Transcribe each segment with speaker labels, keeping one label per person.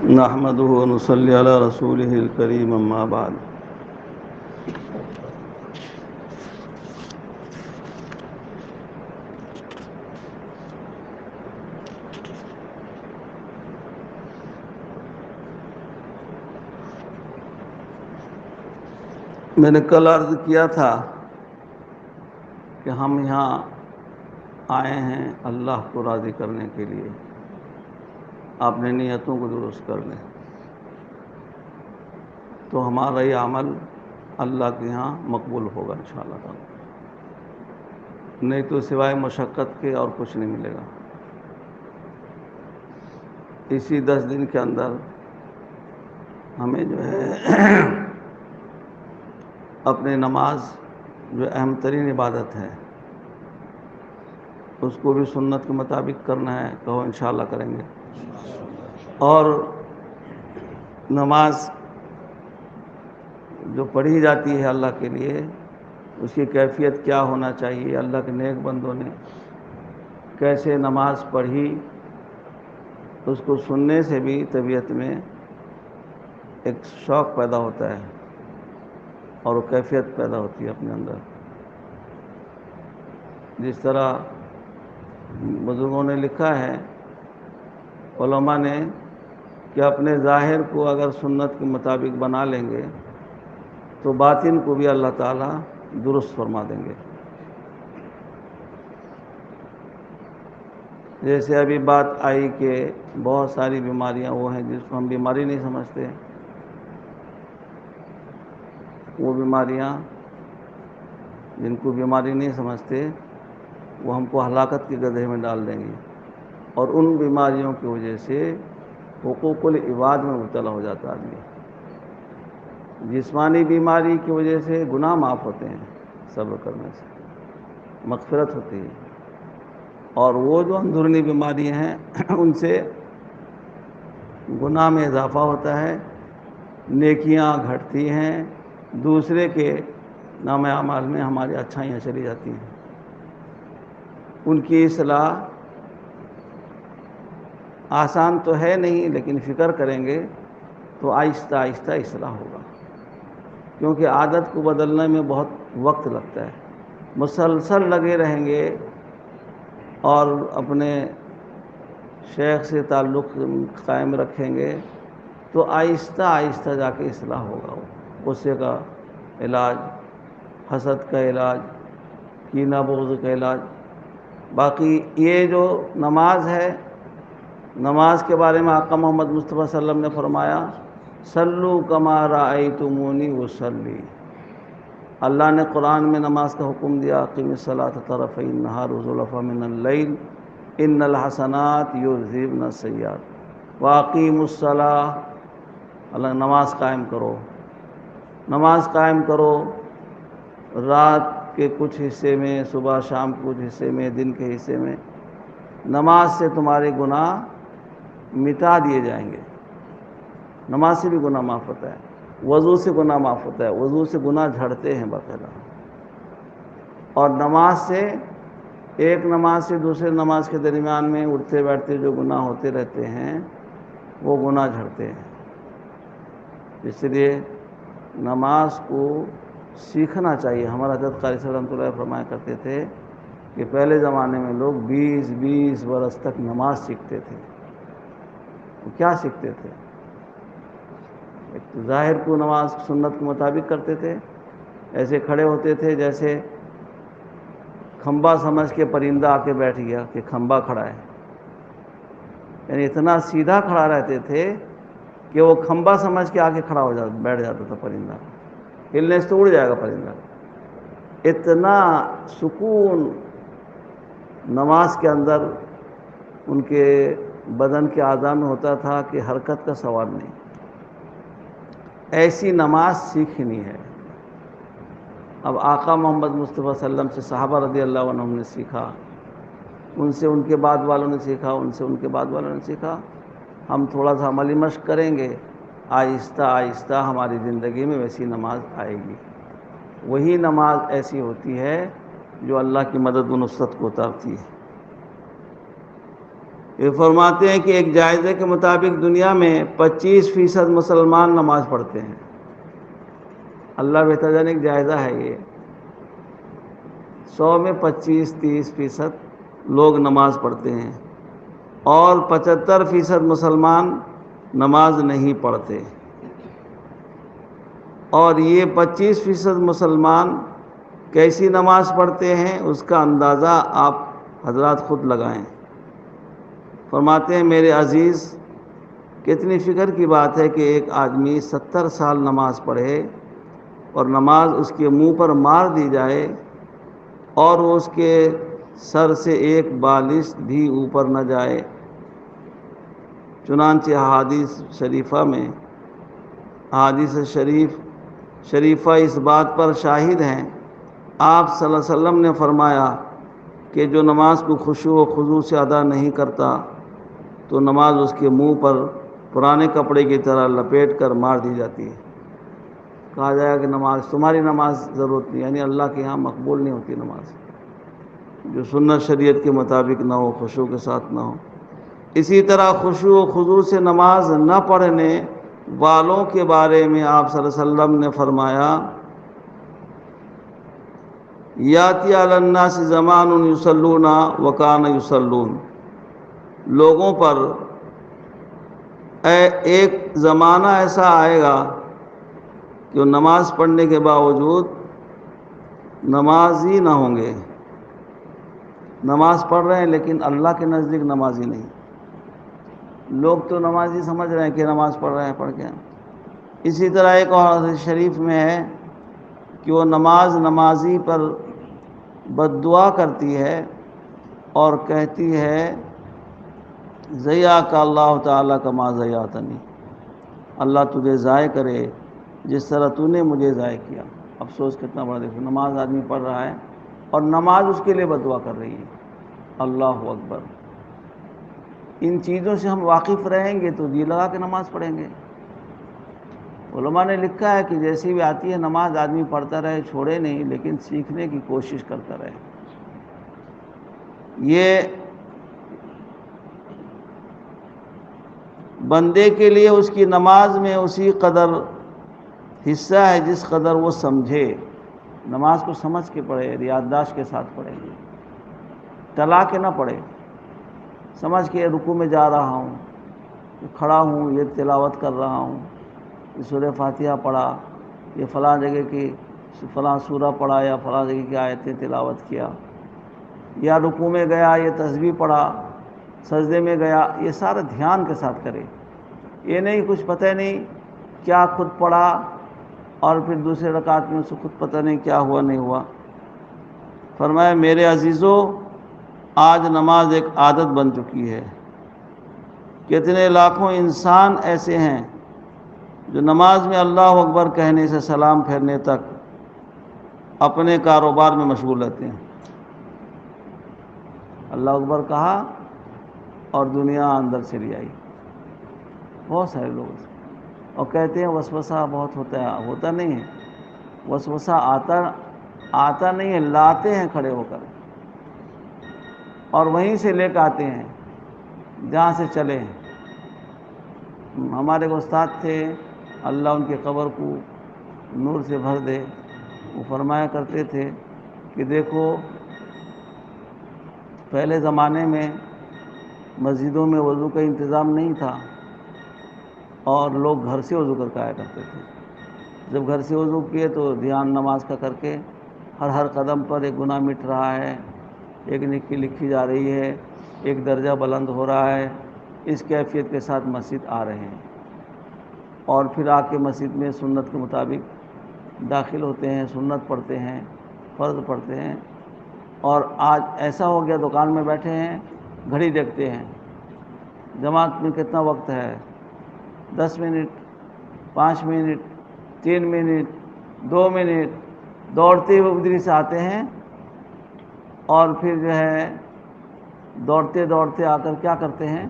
Speaker 1: نحمده ونصلي على رسوله الكريم اما بعد میں نے کل عرض کیا تھا کہ ہم یہاں آئے ہیں اللہ کو راضی کرنے کے لیے، اپنے نیتوں کو درست کر لیں تو ہمارا یہ عمل اللہ کے یہاں مقبول ہوگا انشاءاللہ تعالی، نہیں تو سوائے مشقت کے اور کچھ نہیں ملے گا۔ اسی 10 دن کے اندر ہمیں جو ہے اپنے نماز جو اہم ترین عبادت ہے اس کو بھی سنت کے مطابق کرنا ہے، کہو انشاءاللہ کریں گے۔ اور نماز جو پڑھی جاتی ہے اللہ کے لیے، اس کی کیفیت کیا ہونا چاہیے، اللہ کے نیک بندوں نے کیسے نماز پڑھی، اس کو سننے سے بھی طبیعت میں ایک شوق پیدا ہوتا ہے اور وہ کیفیت پیدا ہوتی ہے اپنے اندر۔ جس طرح بزرگوں نے لکھا ہے، علماء نے، کہ اپنے ظاہر کو اگر سنت کے مطابق بنا لیں گے تو باطن کو بھی اللہ تعالیٰ درست فرما دیں گے۔ جیسے ابھی بات آئی کہ بہت ساری بیماریاں وہ ہیں جس کو ہم بیماری نہیں سمجھتے، وہ بیماریاں جن کو بیماری نہیں سمجھتے وہ ہم کو ہلاکت کے گدھے میں ڈال دیں گی، اور ان بیماریوں کی وجہ سے حقوق العباد میں مبتلا ہو جاتا آدمی۔ جسمانی بیماری کی وجہ سے گناہ معاف ہوتے ہیں صبر کرنے سے، مغفرت ہوتی ہے، اور وہ جو اندرونی بیماریاں ہیں ان سے گناہ میں اضافہ ہوتا ہے، نیکیاں گھٹتی ہیں، دوسرے کے نام اعمال میں ہماری اچھائیاں چلی جاتی ہیں۔ ان کی اصلاح آسان تو ہے نہیں، لیکن فکر کریں گے تو آہستہ آہستہ اصلاح ہوگا، کیونکہ عادت کو بدلنے میں بہت وقت لگتا ہے۔ مسلسل لگے رہیں گے اور اپنے شیخ سے تعلق قائم رکھیں گے تو آہستہ آہستہ جا کے اصلاح ہوگا۔ غصے کا علاج، حسد کا علاج، کینہ بغض کا علاج۔ باقی یہ جو نماز ہے، نماز کے بارے میں آقا محمد مصطفیٰ صلی اللہ علیہ وسلم نے فرمایا، صلو کما رأیتمونی اصلی۔ اللہ نے قرآن میں نماز کا حکم دیا، اقیم الصلاۃ طرفی النہار وزلفا من اللیل ان الحسنات یذہبن السیئات واقیموا الصلاۃ۔ اللہ نماز قائم کرو، نماز قائم کرو، رات کے کچھ حصے میں، صبح شام کچھ حصے میں، دن کے حصے میں نماز سے تمہارے گناہ مٹا دیے جائیں گے۔ نماز سے بھی گناہ معاف ہوتا ہے، وضو سے گناہ معاف ہوتا ہے، وضو سے گناہ جھڑتے ہیں باقاعدہ، اور نماز سے، ایک نماز سے دوسرے نماز کے درمیان میں اٹھتے بیٹھتے جو گناہ ہوتے رہتے ہیں وہ گناہ جھڑتے ہیں۔ اس لیے نماز کو سیکھنا چاہیے۔ ہمارا حضرت قاری صاحب رحمۃ اللہ فرمایا کرتے تھے کہ پہلے زمانے میں لوگ 20 برس تک نماز سیکھتے تھے۔ وہ کیا سیکھتے تھے؟ ایک تو ظاہر کو نماز سنت کے مطابق کرتے تھے، ایسے کھڑے ہوتے تھے جیسے کھمبا سمجھ کے پرندہ آ کے بیٹھ گیا کہ کھمبا کھڑا ہے، یعنی اتنا سیدھا کھڑا رہتے تھے کہ وہ کھمبا سمجھ کے آ کے کھڑا ہو جاتا، بیٹھ جاتا تھا پرندہ، ہلنے سے تو اڑ جائے گا پرندہ۔ اتنا سکون نماز کے اندر ان کے بدن کے اعضاء میں ہوتا تھا کہ حرکت کا سوال نہیں۔ ایسی نماز سیکھنی ہے۔ اب آقا محمد مصطفیٰ صلی اللہ علیہ وسلم سے صحابہ رضی اللہ عنہم نے سیکھا، ان سے ان کے بعد والوں نے سیکھا، ان سے ان کے بعد والوں نے سیکھا۔ ہم تھوڑا سا عملی مشق کریں گے، آہستہ آہستہ ہماری زندگی میں ویسی نماز آئے گی۔ وہی نماز ایسی ہوتی ہے جو اللہ کی مدد و نصرت کو اتارتی ہے۔ یہ فرماتے ہیں کہ ایک جائزے کے مطابق دنیا میں 25% مسلمان نماز پڑھتے ہیں. اللہ بہتر جانے ایک جائزہ ہے یہ. 100 میں 25-30% لوگ نماز پڑھتے ہیں اور 75% مسلمان نماز نہیں پڑھتے. اور یہ 25% مسلمان کیسی نماز پڑھتے ہیں اس کا اندازہ آپ حضرات خود لگائیں. فرماتے ہیں میرے عزیز کتنی فکر کی بات ہے کہ ایک آدمی 70 سال نماز پڑھے اور نماز اس کے منہ پر مار دی جائے اور وہ اس کے سر سے ایک بالش بھی اوپر نہ جائے. چنانچہ احادیث شریفہ اس بات پر شاہد ہیں. آپ صلی اللہ علیہ وسلم نے فرمایا کہ جو نماز کو خشوع و خضوع سے ادا نہیں کرتا تو نماز اس کے منہ پر پرانے کپڑے کی طرح لپیٹ کر مار دی جاتی ہے. کہا جائے کہ نماز تمہاری نماز ضرورت نہیں، یعنی اللہ کے ہاں مقبول نہیں ہوتی نماز جو سنت شریعت کے مطابق نہ ہو، خشوع کے ساتھ نہ ہو. اسی طرح خشوع و خضوع سے نماز نہ پڑھنے والوں کے بارے میں آپ صلی اللہ علیہ وسلم نے فرمایا یاتی علی الناس زمان یصلون وکان یصلون. لوگوں پر ایک زمانہ ایسا آئے گا کہ وہ نماز پڑھنے کے باوجود نمازی نہ ہوں گے. نماز پڑھ رہے ہیں لیکن اللہ کے نزدیک نمازی نہیں. لوگ تو نمازی سمجھ رہے ہیں کہ نماز پڑھ رہے ہیں، پڑھ کے. اسی طرح ایک اور حدیث شریف میں ہے کہ وہ نمازی پر بد دعا کرتی ہے اور کہتی ہے ضیاک اللہ تعالیٰ کما ضیعتنی، اللہ تجھے ضائع کرے جس طرح تو نے مجھے ضائع کیا. افسوس کتنا بڑا. دیکھو نماز آدمی پڑھ رہا ہے اور نماز اس کے لیے بد دعا کر رہی ہے. اللہ اکبر. ان چیزوں سے ہم واقف رہیں گے تو جی لگا کے نماز پڑھیں گے. علماء نے لکھا ہے کہ جیسی بھی آتی ہے نماز آدمی پڑھتا رہے، چھوڑے نہیں، لیکن سیکھنے کی کوشش کرتا رہے. یہ بندے کے لیے اس کی نماز میں اسی قدر حصہ ہے جس قدر وہ سمجھے. نماز کو سمجھ کے پڑھے، یادداشت کے ساتھ پڑھے، ٹلا کے نہ پڑھے. سمجھ کے رکوع میں جا رہا ہوں، کھڑا ہوں، یہ تلاوت کر رہا ہوں، یہ سورہ فاتحہ پڑھا، یہ فلاں جگہ کی فلاں سورہ پڑھا یا فلاں جگہ کی آیتیں تلاوت کیا، یا رکوع میں گیا یہ تسبیح پڑھا، سجدے میں گیا. یہ سارا دھیان کے ساتھ کرے. یہ نہیں کچھ پتہ نہیں کیا خود پڑھا اور پھر دوسرے رکعت میں اسے خود پتہ نہیں کیا ہوا نہیں ہوا. فرمایا میرے عزیزو آج نماز ایک عادت بن چکی ہے. کتنے لاکھوں انسان ایسے ہیں جو نماز میں اللہ اکبر کہنے سے سلام پھیرنے تک اپنے کاروبار میں مشغول رہتے ہیں. اللہ اکبر کہا اور دنیا اندر چلی آئی. بہت سارے لوگ اور کہتے ہیں وسوسہ بہت ہوتا ہے. ہوتا نہیں ہے وسوسہ. آتا نہیں ہے، لاتے ہیں کھڑے ہو کر اور وہیں سے لے کے آتے ہیں جہاں سے چلے ہیں. ہمارے استاد تھے، اللہ ان کی قبر کو نور سے بھر دے. وہ فرمایا کرتے تھے کہ دیکھو پہلے زمانے میں مسجدوں میں وضو کا انتظام نہیں تھا اور لوگ گھر سے وضو کر کے آیا کرتے تھے. جب گھر سے وضو کیے تو دھیان نماز کا کر کے ہر قدم پر ایک گناہ مٹ رہا ہے، ایک نیکی لکھی جا رہی ہے، ایک درجہ بلند ہو رہا ہے. اس کیفیت کے ساتھ مسجد آ رہے ہیں اور پھر آ کے مسجد میں سنت کے مطابق داخل ہوتے ہیں، سنت پڑھتے ہیں، فرض پڑھتے ہیں. اور آج ایسا ہو گیا دکان میں بیٹھے ہیں، گھڑی دیکھتے ہیں جماعت میں کتنا وقت ہے، 10 منٹ، 5 منٹ، 3 منٹ، 2 منٹ. دوڑتے ہوئے ادھری سے آتے ہیں اور پھر جو ہے دوڑتے دوڑتے آ کر کیا کرتے ہیں،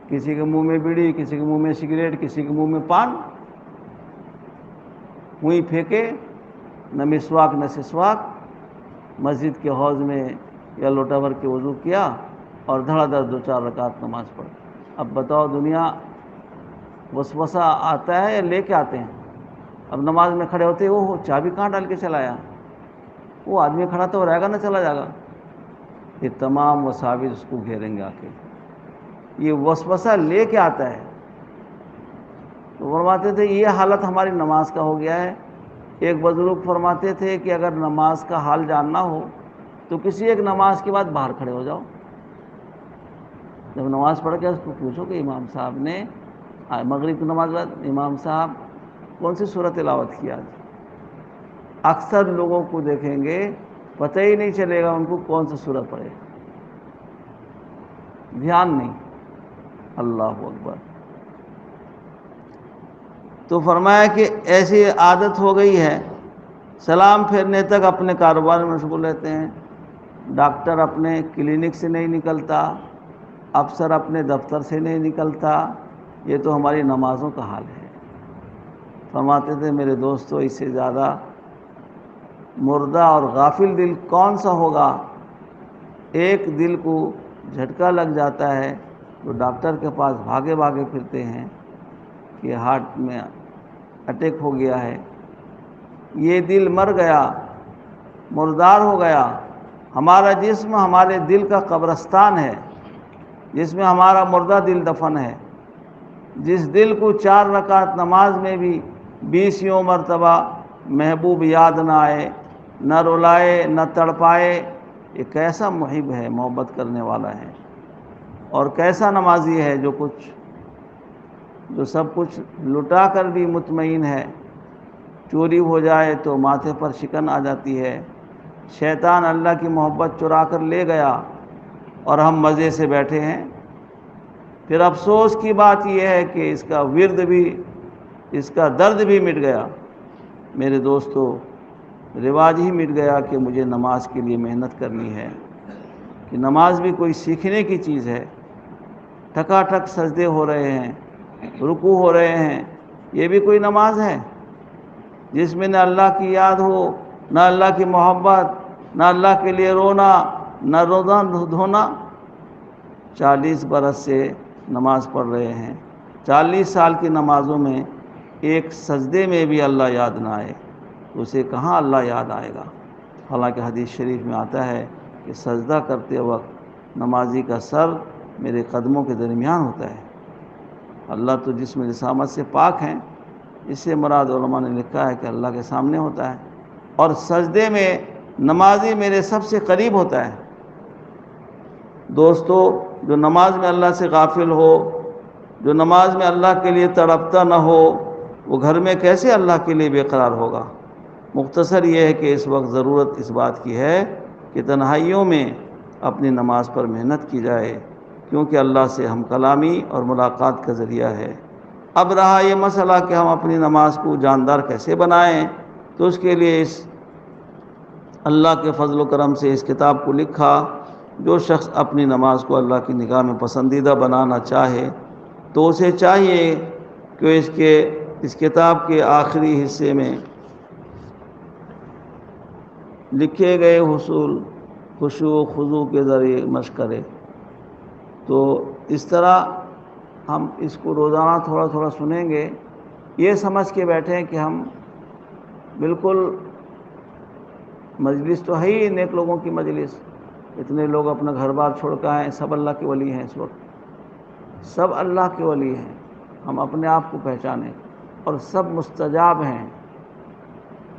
Speaker 1: کسی کے منہ میں بیڑی، کسی کے منہ میں سگریٹ، کسی کے منہ میں پان، وہیں پھینکے. نہ مسواک نہ سسواک. مسجد کے حوض میں یا لوٹا بھر کے وضو کیا اور دھڑا دھڑ 2-4 رکعت نماز پڑھ۔ اب بتاؤ دنیا وسوسہ آتا ہے یا لے کے آتے ہیں؟ اب نماز میں کھڑے ہوتے وہ چابی کہاں ڈال کے چلا آیا، وہ آدمی کھڑا تو رہے گا نہ چلا جائے گا، یہ تمام وساوس اس کو گھیریں گے آ کے، یہ وسوسہ لے کے آتا ہے۔ تو فرماتے تھے یہ حالت ہماری نماز کا ہو گیا ہے۔ ایک بزرگ فرماتے تھے کہ اگر نماز کا حال جاننا ہو تو کسی ایک نماز کے بعد باہر کھڑے ہو جاؤ، جب نماز پڑھ کے اس کو پوچھو کہ امام صاحب نے مغرب کی نماز بعد امام صاحب کون سی سورت تلاوت کی آج؟ اکثر لوگوں کو دیکھیں گے پتہ ہی نہیں چلے گا ان کو کون سا سورت پڑھے، دھیان نہیں۔ اللہ اکبر۔ تو فرمایا کہ ایسی عادت ہو گئی ہے، سلام پھیرنے تک اپنے کاروبار میں مشغول رہتے ہیں، ڈاکٹر اپنے کلینک سے نہیں نکلتا، افسر اپنے دفتر سے نہیں نکلتا، یہ تو ہماری نمازوں کا حال ہے۔ فرماتے تھے میرے دوستو اس سے زیادہ مردہ اور غافل دل کون سا ہوگا؟ ایک دل کو جھٹکا لگ جاتا ہے تو ڈاکٹر کے پاس بھاگے بھاگے پھرتے ہیں کہ ہارٹ میں اٹیک ہو گیا ہے، یہ دل مر گیا، مردار ہو گیا۔ ہمارا جسم ہمارے دل کا قبرستان ہے جس میں ہمارا مردہ دل دفن ہے۔ جس دل کو 4 رکعت نماز میں بھی 20 مرتبہ محبوب یاد نہ آئے، نہ رلائے نہ تڑپائے، یہ کیسا محب ہے، محبت کرنے والا ہے، اور کیسا نمازی ہے جو سب کچھ لٹا کر بھی مطمئن ہے۔ چوری ہو جائے تو ماتھے پر شکن آ جاتی ہے، شیطان اللہ کی محبت چرا کر لے گیا اور ہم مزے سے بیٹھے ہیں۔ پھر افسوس کی بات یہ ہے کہ اس کا ورد بھی، اس کا درد بھی مٹ گیا۔ میرے دوستو رواج ہی مٹ گیا کہ مجھے نماز کے لیے محنت کرنی ہے، کہ نماز بھی کوئی سیکھنے کی چیز ہے۔ ٹھکا ٹھک سجدے ہو رہے ہیں، رکوع ہو رہے ہیں، یہ بھی کوئی نماز ہے جس میں نہ اللہ کی یاد ہو، نہ اللہ کی محبت، نہ اللہ کے لیے رونا، نہ روزہ دھونا؟ 40 برس سے نماز پڑھ رہے ہیں، 40 سال کی نمازوں میں ایک سجدے میں بھی اللہ یاد نہ آئے تو اسے کہاں اللہ یاد آئے گا؟ حالانکہ حدیث شریف میں آتا ہے کہ سجدہ کرتے وقت نمازی کا سر میرے قدموں کے درمیان ہوتا ہے۔ اللہ تو جسم جسامت سے پاک ہیں، اس سے مراد علماء نے لکھا ہے کہ اللہ کے سامنے ہوتا ہے، اور سجدے میں نمازی میرے سب سے قریب ہوتا ہے۔ دوستو جو نماز میں اللہ سے غافل ہو، جو نماز میں اللہ کے لیے تڑپتا نہ ہو، وہ گھر میں کیسے اللہ کے لیے بے قرار ہوگا؟ مختصر یہ ہے کہ اس وقت ضرورت اس بات کی ہے کہ تنہائیوں میں اپنی نماز پر محنت کی جائے، کیونکہ اللہ سے ہم کلامی اور ملاقات کا ذریعہ ہے۔ اب رہا یہ مسئلہ کہ ہم اپنی نماز کو جاندار کیسے بنائیں، تو اس کے لیے اس اللہ کے فضل و کرم سے اس کتاب کو لکھا۔ جو شخص اپنی نماز کو اللہ کی نگاہ میں پسندیدہ بنانا چاہے تو اسے چاہیے کہ اس کتاب کے آخری حصے میں لکھے گئے حصول خشوع و خضوع کے ذریعے مشق کرے۔ تو اس طرح ہم اس کو روزانہ تھوڑا تھوڑا سنیں گے، یہ سمجھ کے بیٹھیں کہ ہم بالکل مجلس تو ہے ہی نیک لوگوں کی مجلس، اتنے لوگ اپنا گھر بار چھوڑ کر آئے ہیں، سب اللہ کے ولی ہیں، اس وقت سب اللہ کے ولی ہیں، ہم اپنے آپ کو پہچانیں، اور سب مستجاب ہیں،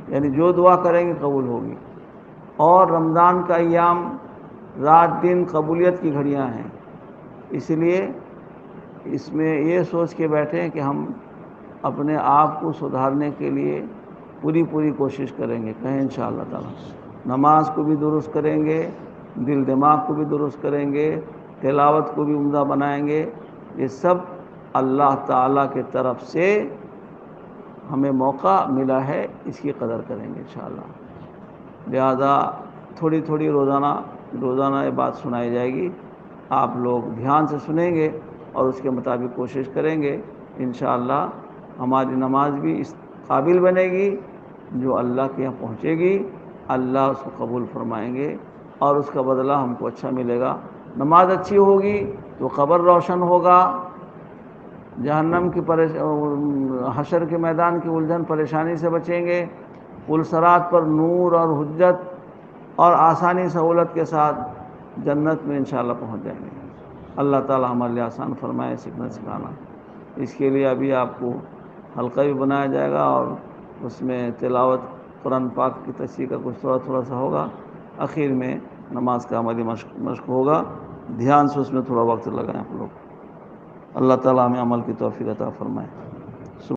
Speaker 1: یعنی جو دعا کریں گے قبول ہوگی، اور رمضان کا ایام رات دن قبولیت کی گھڑیاں ہیں، اس لیے اس میں یہ سوچ کے بیٹھیں کہ ہم اپنے آپ کو سدھارنے کے لیے پوری کوشش کریں گے، کہیں انشاءاللہ تعالی نماز کو بھی درست کریں گے، دل دماغ کو بھی درست کریں گے، تلاوت کو بھی عمدہ بنائیں گے۔ یہ سب اللہ تعالیٰ کے طرف سے ہمیں موقع ملا ہے، اس کی قدر کریں گے انشاءاللہ۔ لہذا تھوڑی روزانہ یہ بات سنائی جائے گی، آپ لوگ دھیان سے سنیں گے اور اس کے مطابق کوشش کریں گے، انشاءاللہ ہماری نماز بھی اس قابل بنے گی جو اللہ کے یہاں پہنچے گی، اللہ اس کو قبول فرمائیں گے اور اس کا بدلہ ہم کو اچھا ملے گا۔ نماز اچھی ہوگی تو قبر روشن ہوگا، جہنم کی حشر کے میدان کی الجھن پریشانی سے بچیں گے، پل صراط پر نور اور حجت اور آسانی سہولت کے ساتھ جنت میں انشاءاللہ پہنچ جائیں گے۔ اللہ تعالی ہمارے لیے آسان فرمائے سیکھنا سکھانا۔ اس کے لیے ابھی آپ کو حلقہ بھی بنایا جائے گا اور اس میں تلاوت قرآن پاک کی تشریح کا کچھ تھوڑا سا ہوگا، اخیر میں نماز کا عملی مشق ہوگا۔ دھیان سے اس میں تھوڑا وقت لگائیں آپ لوگ۔ اللہ تعالی ہمیں عمل کی توفیق عطا فرمائے۔